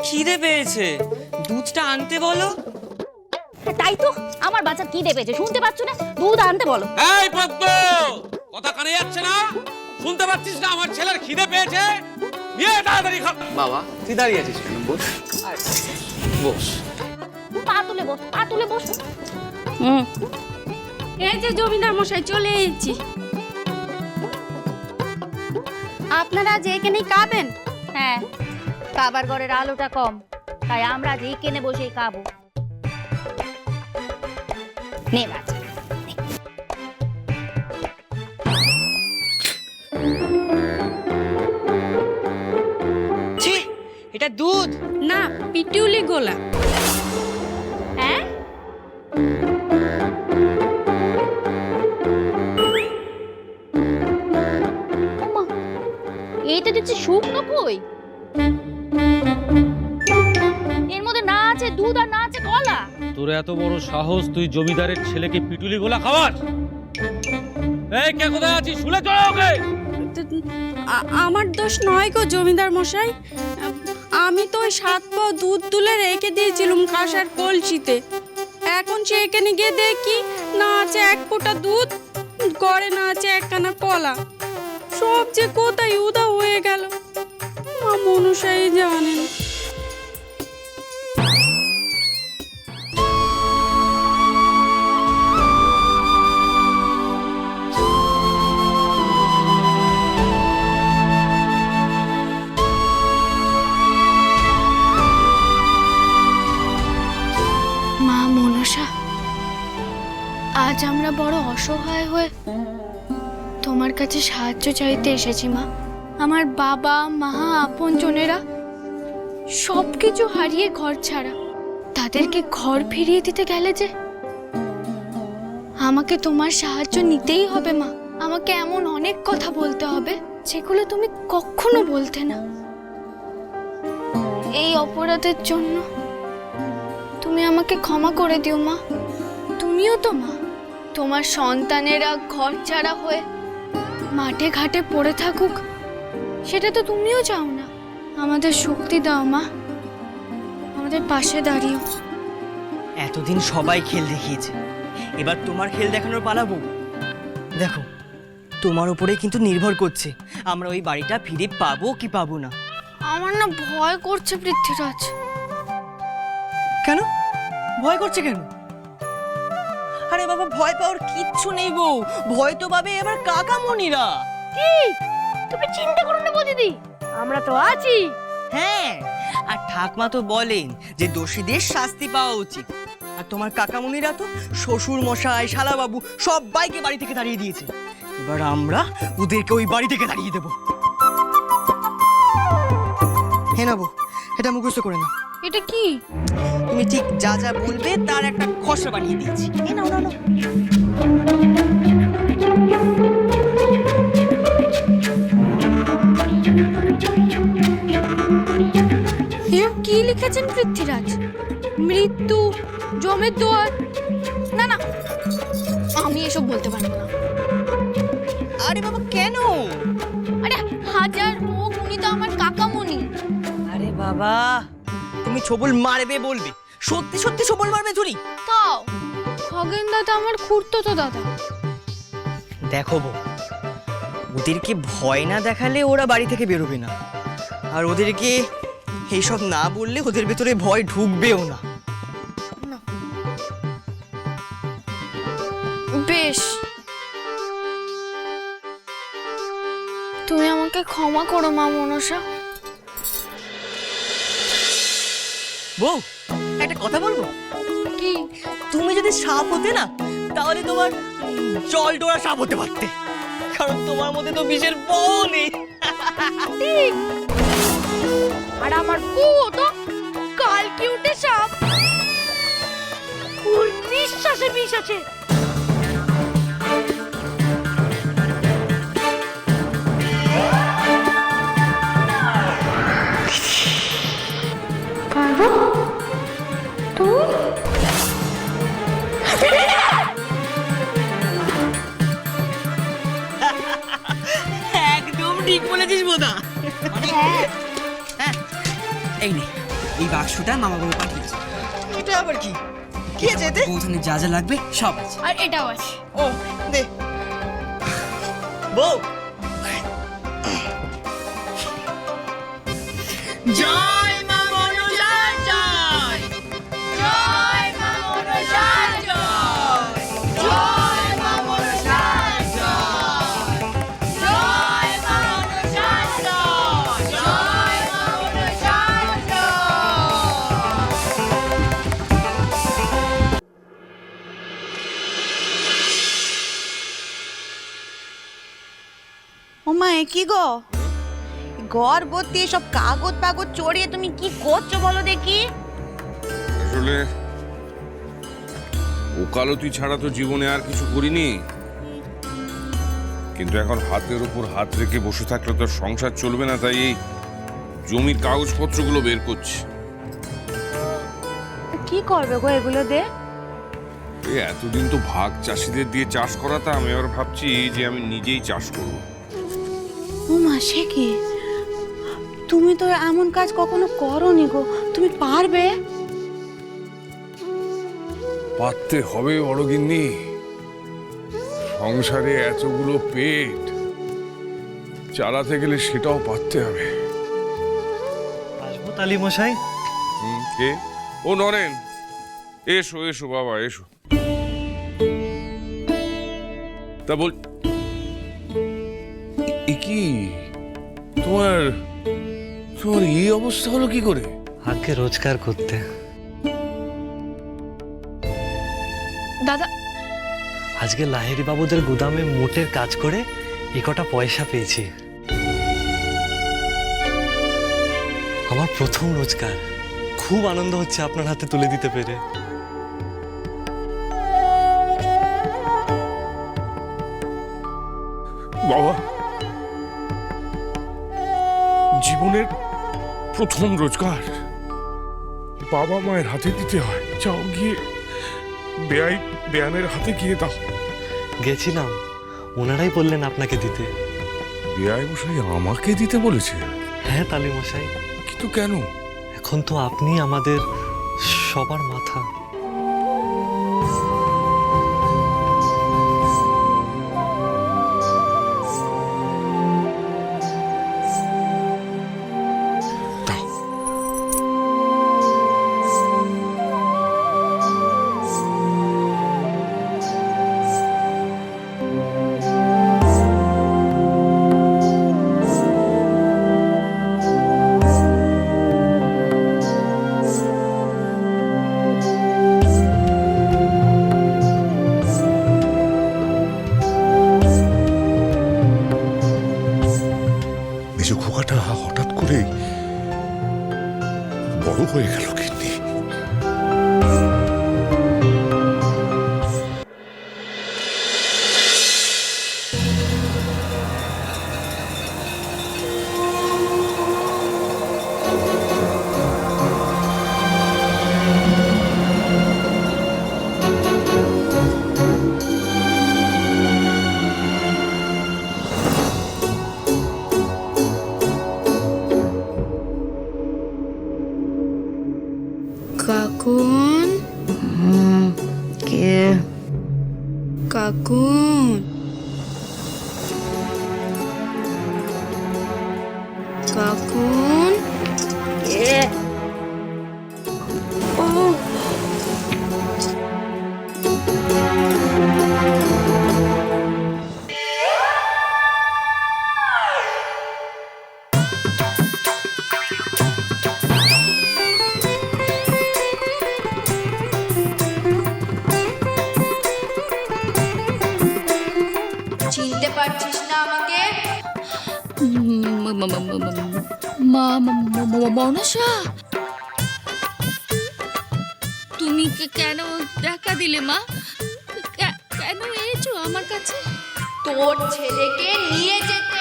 খিদে পেয়েছে, দুধটা আনতে বলো। তাই তো, আমার বাচ্চা খিদে পেয়েছে, শুনতে পাচ্ছ না? দুধ আনতে বলো। এই পদ্ম, কথা কানে যাচ্ছে না? শুনতে পাচ্ছিস না আমার ছেলের খিদে পেয়েছে? নিয়ে তাড়াতাড়ি খা। বাবা তুই দাঁড়িয়ে আছিস কেন? বস বস। পা তুলে বস, পা তুলে বস। এই যে জমিদার মশাই চলে এসেছি। আপনারা আজ এখানেই খাবেন? হ্যাঁ, খাবার ঘরের আলোটা কম, তাই আমরা আজ এইখানে বসেই খাবো। নে বাচ্চা, নে। ছি, এটা দুধ না, পিটুলি গোলা। হ্যাঁ, ওমা, এইটা দেখছি শুকনো কই। এর মধ্যে না আছে দুধ আর না আছে কলা। তোর এত বড় সাহস, তুই জমিদারের ছেলেকে পিটুলি গোলা খাওয়াস? এই কে কোথায় আছিস? শুলে চলো ওকে। আমার দোষ নয় গো জমিদার মশাই, আমি তো ওই 7 পাও দুধ তুলে রেখে দিয়েছিলাম কাঁসার কলসিতে। এখন সে এখানে গিয়ে দেখি না আছে 1 ফোঁটা দুধ, ঘরে না আছে একখানা কলা। সব যে কোথায় উদা হয়ে গেল মা মনসাই জানেন। মা মনসা, আজ আমরা বড় অসহায় হয়ে তোমার কাছে সাহায্য চাইতে এসেছি মা। আমার বাবা মা আপনজনেরা সবকিছু হারিয়ে ঘর ছাড়া, তাদেরকে ঘর ফিরিয়ে দিতে গেলে যে আমাকে তোমার সাহায্য নিতেই হবে মা। আমাকে এমন অনেক কথা বলতে হবে যেগুলো তুমি কখনো বলতে না। এই অপরাধের জন্য তুমি আমাকে ক্ষমা করে দিও মা। তুমিও তো মা, তোমার সন্তানেরা ঘর ছাড়া হয়ে মাঠে ঘাটে পড়ে থাকুক, সেটা তো তুমিও চাও না। আমাদের শক্তি দাও মা, আমাদের পাশে দাঁড়িও। এতদিন সবাই খেল দেখিয়েছে, এবার তোমার খেল দেখানোর পালাবো। দেখো, তোমার উপরে কিন্তু নির্ভর করছে আমরা ওই বাড়িটা ফিরে পাবো কি পাবো না। আমার না ভয় করছে পৃথ্বীরাজ। কেন ভয় করছে কেন? আরে বাবা, ভয় পাওয়ার কিচ্ছু নেই বউ, ভয় তো পাবে এবার কাকামণিরা। তুমি চিন্তা করো না বৌদিদি, আমরা তো আছি। হ্যাঁ, আর ঠাকমা তো বলেন যে দোষীদের শাস্তি পাওয়া উচিত। আর তোমার কাকামণিরা তো শ্বশুর মশাই শালাবাবু সবাইকে বাড়ি থেকে তাড়িয়ে দিয়েছে। এবার আমরা ওদেরকে ওই বাড়ি থেকে তাড়িয়ে দেবো। হ্যাঁ না বউ, এটা মুখস্থ করে নাও। এটা কি? তুমি ঠিক যা যা বলবে তার একটা খসড়া বানিয়ে দিয়েছি। এই নাও নাও নাও। এ কি লিখেছেন পৃথ্বীরাজ? মৃত্যু, জমের দোয়ার? না না, আমি এসব বলতে পারবো না। আরে বাবা কেন? আরে হাজার হোক, উনি তো আমার কাকামণি। আরে বাবা, তুমি ছবল মারবে বলবে, সত্যি সত্যি ছবল মারবে ধরি। তাও খগেন দাদা আমার খুড়তো দাদা। দেখো বউ, ওদেরকে ভয় না দেখালে ওরা বাড়ি থেকে বেরোবে না, আর ওদেরকে এইসব না বললে ওদের ভেতরে ভয় ঢুকবেও না। বেশ, তুমি আমাকে ক্ষমা করো মা মনসা। বউ, একটা কথা বলবো? কি? তুমি যদি সাপ হতে না, তাহলে তোমার জল ডোরা সাপ হতে পারতে, কারণ তোমার মধ্যে তো বিষের বউ নেই। আর আমার কুয়ো তো কাল কি উঠে সাপ, ওর নিঃশ্বাসে বিষ আছে। একদম ঠিক বলেছিস বোদা। হ্যাঁ, এই নে, এই বাক্সটা মামা বাবু পাঠিয়েছে। এটা আবার কি? কি আছে এতে? ওখানে যা যা লাগবে সব আছে। আর এটাও আছে। ও দে বউ। জয় মা মনসার জয়, জয় মা মনসার জয়, জয় মা মনসার জয়, জয় মা মনসার জয়, জয় মা মনসার জয়। ওমা এ কি গো, ঘর ভর্তি সব কাগজ পাগজ চড়িয়ে তুমি কি করছো বলো দেখি? আসলে ওকালতি ছাড়া তো জীবনে আর কিছু করিনি, কিন্তু এখন হাতের উপর হাত রেখে বসে থাকলে তো সংসার চলবে না, তাই এই জমির কাগজপত্রগুলো বের করছি। কি করবে গো এগুলো দে? এই এতদিন তো ভাগ চাষিদের দিয়ে চাষ করাতাম, এবার ভাবছি যে আমি নিজেই চাষ করব। ওমা সে কি, তুমি তো এমন কাজ কখনো করোনি গো, তুমি পারবে? পারতে হবে বড় গিন্নি, সংসারে এতগুলো পেট চালাতে গেলে সেটাও পারতে হবে। আসবো তালি মশাই। কে? ও নরেন, এসো এসো বাবা এসো। তা বল কি তোমার তোমার এই অবস্থা হলো কি করে? আগে রোজগার করতে। দাদা, আজকে লাহিড়ী বাবুদের গুদামে মোটের কাজ করে কটা পয়সা পেয়েছি। আমার প্রথম রোজগার, খুব আনন্দ হচ্ছে আপনার হাতে তুলে দিতে পেরে। বাবা, জীবনের প্রথম রোজগার বাবা মায়ের হাতে দিতে হয়। যাও গিয়ে বেয়ানের হাতে গিয়ে দাও। গেছিলাম, ওনারাই বললেন আপনাকে দিতে। বেয়াই মশাই আমাকে দিতে বলেছে? হ্যাঁ তালি মশাই। কিন্তু কেন? এখন তো আপনি আমাদের সবার মাথা। মেজো খোকাটা হঠাৎ করে বড় হয়ে গেল কিন্তু। কাকুন, কে? কাকুন, কাকুন, কে? ও চিনতে পারছিস না আমাকে? মনসা, তুমি কেন টাকা দিলে মা? কেন এসেছো আমার কাছে? তোর ছেলেকে নিয়ে যেতে